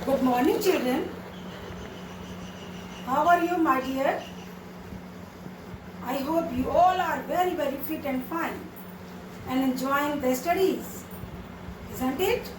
Good morning, children. How are you, my dear? I hope you all are very, very fit and fine and enjoying the studies, isn't it?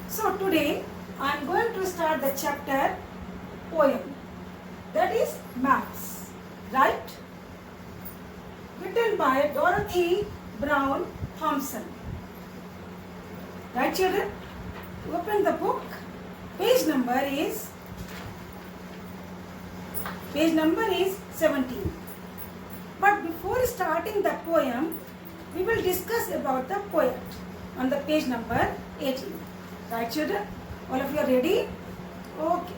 So today I am going to start the chapter poem, that is maps, right? Written by Dorothy Brown Thompson. Right, children? Open the book. Page number is 17. But before starting the poem, we will discuss about the poet on the page number 18. Right, children? All of you are ready? Okay.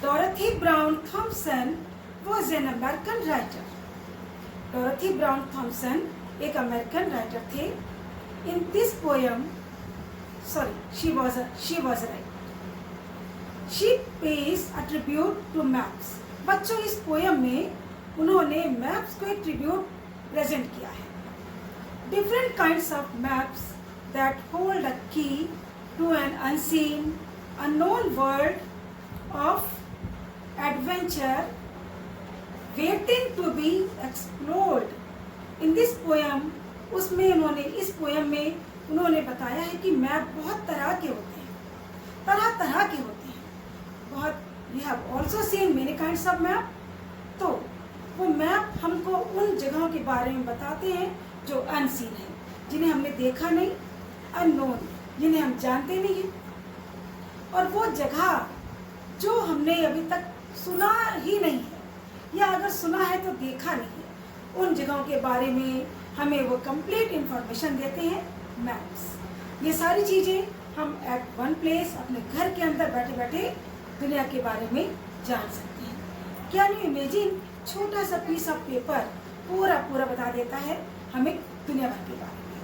Dorothy Brown Thompson was an American writer. Dorothy Brown Thompson एक American writer थे. In this poem, she was right. She pays a tribute to maps. बच्चों, इस poem में उन्होंने maps को एक tribute present किया है. Different kinds of maps that hold a key to an unseen, unknown world of adventure waiting to be explored. In this poem, इस poem में उन्होंने बताया है कि मैप बहुत तरह के होते हैं, तरह के होते हैं. बहुत we have also seen many kinds of map. तो वो मैप हमको उन जगहों के बारे में बताते हैं जो अनसीन है, जिन्हें हमने देखा नहीं, अननोन, जिन्हें हम जानते नहीं हैं, और वो जगह जो हमने अभी तक सुना ही नहीं है या अगर सुना है तो देखा नहीं है, उन जगहों के बारे में हमें वो कंप्लीट इंफॉर्मेशन देते हैं मैप्स. ये सारी चीज़ें हम एट वन प्लेस अपने घर के अंदर बैठे बैठे दुनिया के बारे में जान सकते हैं. कैन यू इमेजिन, छोटा सा पीस ऑफ पेपर पूरा बता देता है हमें दुनिया भर के बारे में.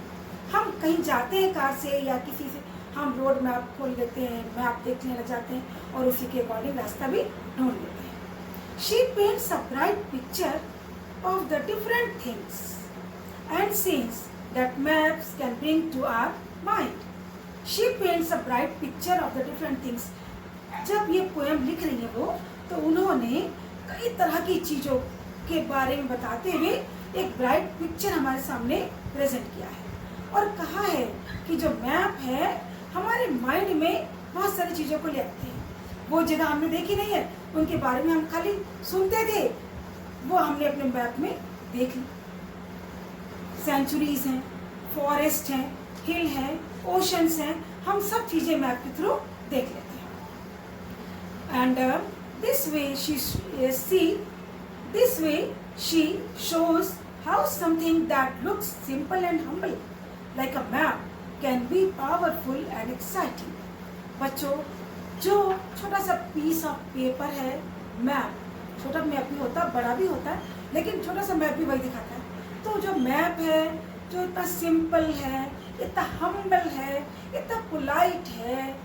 हम कहीं जाते हैं कार से या किसी से, हम रोड मैप खोल लेते हैं, मैप देखने लग जाते हैं और उसी के अकॉर्डिंग रास्ता भी ढूंढ लेते हैं. She paints a bright picture of the different things and scenes that maps can bring to our mind. She paints a bright picture of the different things. जब ये पोएम लिख रही है वो, तो उन्होंने कई तरह की चीज़ों के बारे में बताते हुए एक ब्राइट पिक्चर हमारे सामने प्रेजेंट किया है और कहा है कि जो मैप है हमारे माइंड में बहुत सारी चीज़ों को ले आते हैं. वो जगह हमने देखी नहीं है, उनके बारे में हम खाली सुनते थे, वो हमने अपने मैप में देख ली. सेंचुरीज हैं, फॉरेस्ट हैं, हिल हैं, ओशंस हैं, हम सब चीज़ें मैप के थ्रू देख लेते हैं. And this way she shows how something that looks simple and humble like a map can be powerful and exciting. बच्चों, जो छोटा सा पीस ऑफ पेपर है, मैप, छोटा मैप भी होता है, बड़ा भी होता है, लेकिन छोटा सा मैप भी वही दिखाता है. तो जो मैप है, जो इतना सिंपल है, इतना हम्बल है, इतना पोलाइट है,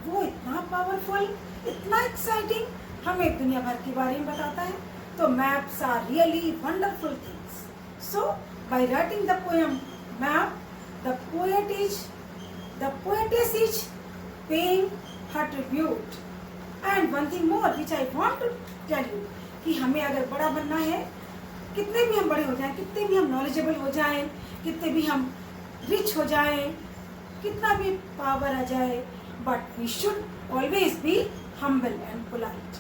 वो इतना पावरफुल, इतना एक्साइटिंग हमें दुनिया भर के बारे में बताता है. तो maps are really wonderful things. So by writing the poem map, the poetess is paying her tribute. And one thing more which I want to tell you, कि हमें अगर बड़ा बनना है, कितने भी हम बड़े हो जाएं, कितने भी हम नॉलेजेबल हो जाएं, कितने भी हम रिच हो जाएं, कितना भी पावर आ जाए, but we should always be humble and polite.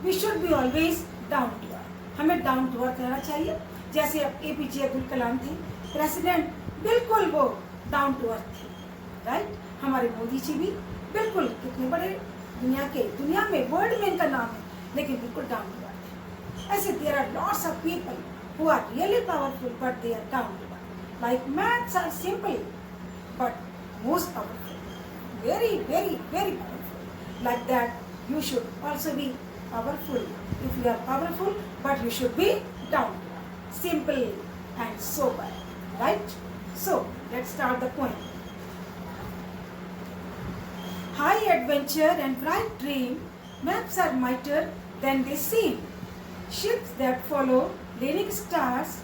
We should be always down to earth. हमें डाउन टू अर्थ रहना चाहिए. जैसे अब APJ अब्दुल कलाम थे प्रेसिडेंट, बिल्कुल वो डाउन टू अर्थ थे, राइट. हमारे मोदी जी भी बिल्कुल कितने बड़े दुनिया में वर्ल्ड में इनका नाम है, लेकिन बिल्कुल डाउन टू अर्थ है. ऐसे there are lots of people who are really powerful but they are down to earth. Like maths are simple but most powerful, very very very powerful. Like that you should also be powerful. If you are powerful but you should be down to earth, simple and sober, right. So let's start the poem. High adventure and bright dream, maps are mightier than they seem. Ships that follow leaning stars,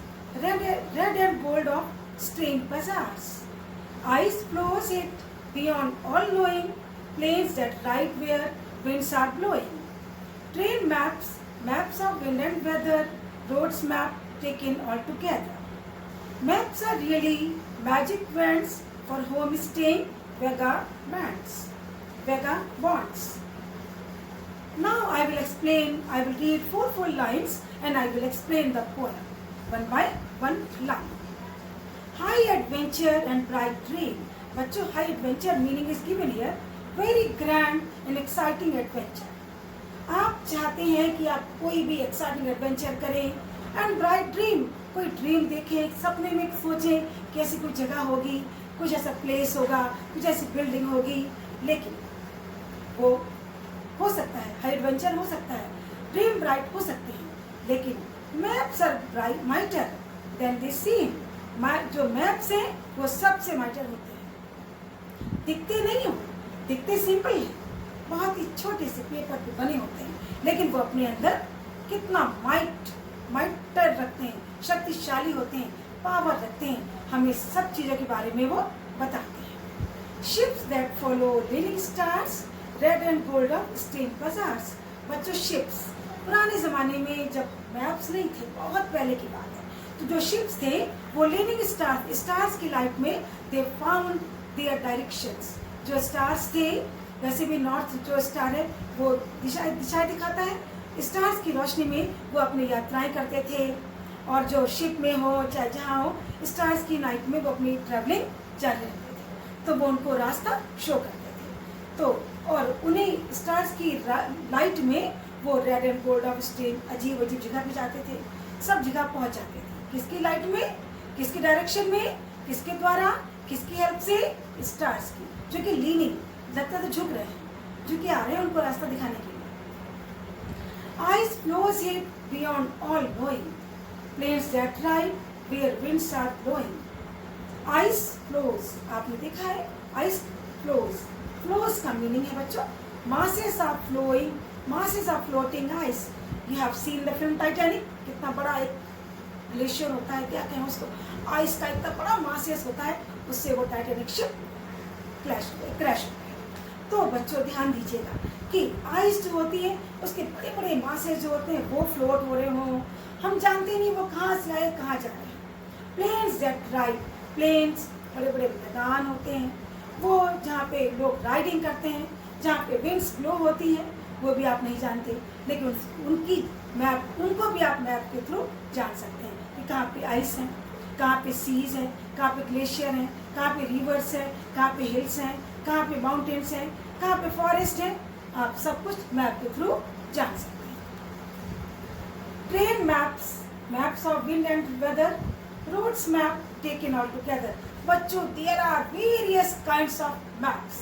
red and gold of strange bazaars. Eyes flows it beyond all knowing, planes that ride where winds are blowing. Train maps, maps of wind and weather, roads map taken all together. Maps are really magic wands for home staying vagabonds. Now I will read 4 full lines and I will explain the poem one by one line. High adventure and bright dream. बच्चों, high adventure meaning is given here. Very grand and exciting adventure. आप चाहते हैं कि आप कोई भी exciting adventure करें and bright dream, कोई ड्रीम देखें, सपने में सोचें कि ऐसी कोई जगह होगी, कुछ ऐसा प्लेस होगा, कुछ ऐसी बिल्डिंग होगी, लेकिन वो हो सकता है, हाई एडवेंचर हो सकता है, ड्रीम ब्राइट हो सकते हैं, लेकिन maps are bright mightier than they seem. जो मैप्स हैं वो सबसे माइटर होते हैं. दिखते नहीं हो, दिखते सिंपल है, बहुत ही छोटे से पेपर पे बने होते हैं, लेकिन वो अपने अंदर कितना माइटर रखते हैं, शक्तिशाली होते हैं, पावर रखते हैं, हमें सब चीज़ों के बारे में वो बताते हैं. Ships that follow leaning stars, red and gold of steel bazaars. बच्चों, शिप्स पुराने ज़माने में जब मैप्स नहीं थे, बहुत पहले की बात है, तो जो शिप्स थे वो लीनिंग स्टार्स की लाइट में दे फाउंड देयर डायरेक्शंस. जो स्टार्स थे, वैसे भी नॉर्थ जो स्टार है वो दिशा दिखाता है, स्टार्स की रोशनी में वो अपनी यात्राएं करते थे, और जो शिप में हो चाहे जहाँ हो, स्टार्स की नाइट में वो अपनी ट्रैवलिंग जारी रखते थे, तो वो उनको रास्ता शो करते थे. तो और उन्हें स्टार्स की लाइट में वो red and gold of steel अजीब अजीब जगह पे जाते थे, सब जगह पहुँच जाते थे. किसकी लाइट में, किसकी डायरेक्शन में, किसके द्वारा, किसकी हेल्प से? स्टार्स की, जो कि लीनिंग, लगता तो झुक रहे हैं, झुके आ रहे हैं उनको रास्ता दिखाने के लिए. Eyes flows it beyond all knowing, planes that ride where winds are blowing. Eyes flows, आपने देखा है, eyes flows. Flows का मीनिंग है बच्चों masses are flowing, masses are floating eyes. You have seen the film Titanic. कितना बड़ा एक glacier होता है, क्या कहें उसको, आइस का इतना बड़ा मासेस होता है, उससे वो टाइटैनिक शिप क्रैश हो गया. तो बच्चों ध्यान दीजिएगा कि आइस जो होती है उसके बड़े बड़े मासेस जो होते हैं वो फ्लोट हो रहे हों, हम जानते नहीं वो कहाँ से आए कहाँ जा रहे हैं. प्लेन्स दैट राइड, प्लेन्स बड़े बड़े मैदान होते हैं, वो जहाँ पे लोग राइडिंग करते हैं, जहाँ पे विंड्स ब्लो होती है, वो भी आप नहीं जानते, लेकिन उनकी मैप, उनको भी आप मैप के थ्रू जान सकते हैं कि कहाँ पे आइस है, कहाँ पे सीज है, कहाँ पे ग्लेशियर है, कहाँ पे रिवर्स है, कहाँ पे हिल्स हैं, कहाँ पे माउंटेन्स हैं, कहाँ पे फॉरेस्ट है, आप सब कुछ मैप के थ्रू जान सकते हैं. Train maps, maps of wind and weather, roads map taken all together. बच्चों, there are various kinds of maps,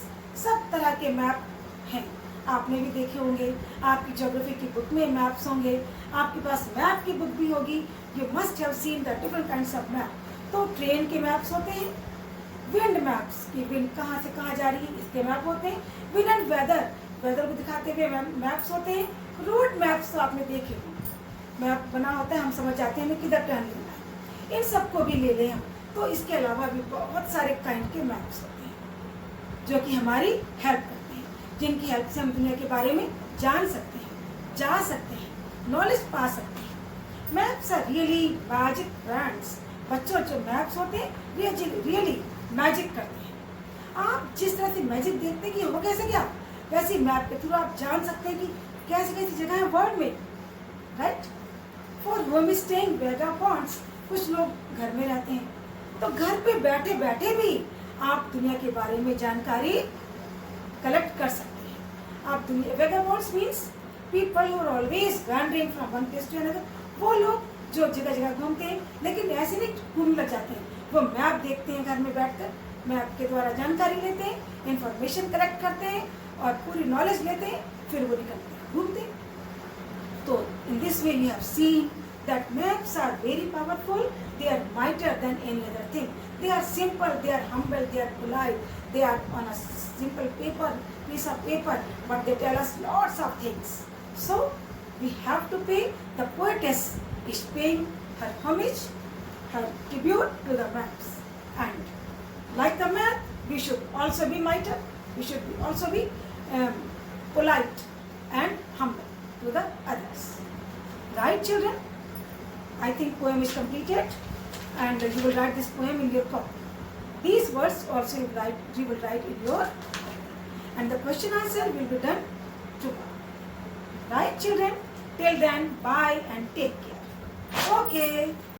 सब तरह के मैप हैं, आपने भी देखे होंगे, आपकी ज्योग्राफी की बुक में मैप्स होंगे, आपके पास मैप की बुक भी होगी. You must have seen the different kinds of map. तो ट्रेन के मैप्स होते हैं, विंड मैप्स की विंड कहाँ से कहाँ जा रही है इसके मैप होते हैं, विंड एंड वेदर, वेदर को दिखाते हुए मैप्स होते हैं. रोड मैप्स तो आपने देखे होंगे, मैप बना होता है, हम समझ जाते हैं हमें किधर टर्न लेना है, इन सबको भी ले लें हम. तो इसके अलावा भी बहुत सारे काइंड के मैप्स होते हैं जो कि हमारी हेल्प करते हैं, जिनकी हेल्प से हम दुनिया के बारे में जान सकते हैं, जा सकते हैं, नॉलेज पा सकते हैं. Maps are really magic brands. बच्चों, जो मैप्स होते हैं रियली मैजिक करते हैं. आप जिस तरह से मैजिक देखते हैं कि हो कैसे क्या, वैसे मैप के थ्रू आप जान सकते हैं कि कैसी कैसी जगह है वर्ल्ड में, राइट. फॉर होम स्टेइंग वैगाबॉन्ड्स, कुछ लोग घर में रहते हैं, तो घर पे बैठे बैठे भी आप दुनिया के बारे में जानकारी कलेक्ट कर सकते हैं. आप दुनिया, vagabonds means people who are always wandering from one place to another. वो लोग जो जगह जगह घूमते हैं, लेकिन ऐसे नहीं घूमने लग जाते हैं, वो मैप देखते हैं घर में बैठकर, मैप के द्वारा जानकारी लेते हैं, इंफॉर्मेशन कलेक्ट करते हैं और पूरी नॉलेज लेते हैं, फिर वो निकलते हैं, घूमते हैं. तो in this way you have seen that maps are very powerful. They are mightier than any other thing. They are simple, they are humble, they are polite, they are on a simple piece of paper, but they tell us lots of things. So we have to pay. The poetess is paying her homage, her tribute to the maps. And like the map, we should also be mightier. We should also be polite and humble to the others. Right, children? I think poem is completed, and you will write this poem in your copy. These words also you will write in your copy, and the question answer will be done tomorrow. Right, children? Till then, bye and take care. Okay.